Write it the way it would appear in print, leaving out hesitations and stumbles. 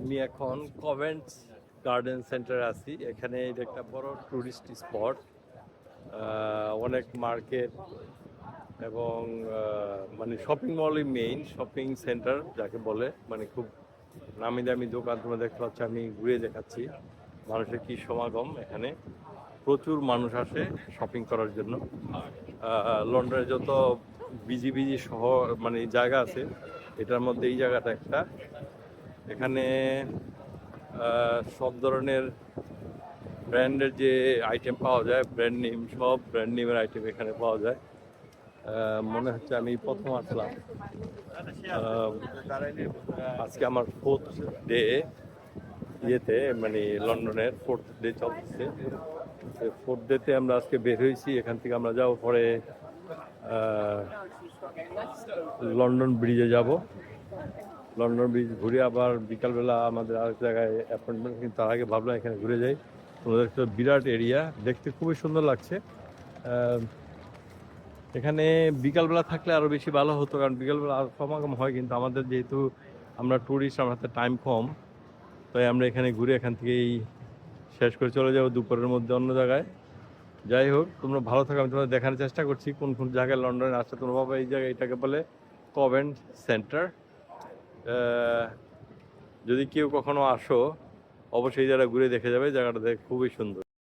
আমি এখন কভেন্টস গার্ডেন সেন্টারে আছি। এখানে এটা একটা বড় টুরিস্ট স্পট, অনেক মার্কেট এবং মানে শপিং মলই মেইন শপিং সেন্টার যাকে বলে, মানে খুব নামি দামি দোকান তোমরা দেখতে পাচ্ছ। আমি ঘুরে দেখাচ্ছি মানুষের কি সমাগম। এখানে প্রচুর মানুষ আসে শপিং করার জন্য। লন্ডনের যত বিজি বিজি শহর মানে জায়গা আছে, এটার মধ্যে এই জায়গাটা একটা। এখানে সব ধরনের ব্র্যান্ডের যে আইটেম পাওয়া যায়, ব্র্যান্ড নেম, সব ব্র্যান্ড নেমের আইটেম এখানে পাওয়া যায়। মনে হচ্ছে আমি প্রথম আসলাম। আজকে আমার 4th ডে ইয়েতে, মানে লন্ডনের 4th ডে চলতেছে। 4th ডেতে আমরা আজকে বের হয়েছি। এখান থেকে আমরা যাবো পরে লন্ডন ব্রিজে যাব। লন্ডন ব্রিজ ঘুরে আবার বিকালবেলা আমাদের আরেক জায়গায় অ্যাপয়েন্টমেন্ট, কিন্তু তার আগে ভাবলাম এখানে ঘুরে যাই। তোমাদের একটা বিরাট এরিয়া, দেখতে খুবই সুন্দর লাগছে। এখানে বিকালবেলা থাকলে আরও বেশি ভালো হতো, কারণ বিকালবেলা সমাগম হয়, কিন্তু আমাদের যেহেতু আমরা ট্যুরিস্ট, আমার হাতে টাইম কম, তাই আমরা এখানে ঘুরে এখান থেকেই শেষ করে চলে যাবো দুপুরের মধ্যে অন্য জায়গায়। যাই হোক, তোমরা ভালো থাকো। আমি তোমাদের দেখানোর চেষ্টা করছি কোন কোন জায়গায় লন্ডনে আসছে। তোমরা ভাবে এই জায়গায়, এটাকে বলে কভেন্ট সেন্টার। যদি কেউ কখনো আসো, অবশ্যই এই জায়গাটা ঘুরে দেখে যাবে। জায়গাটা খুবই সুন্দর।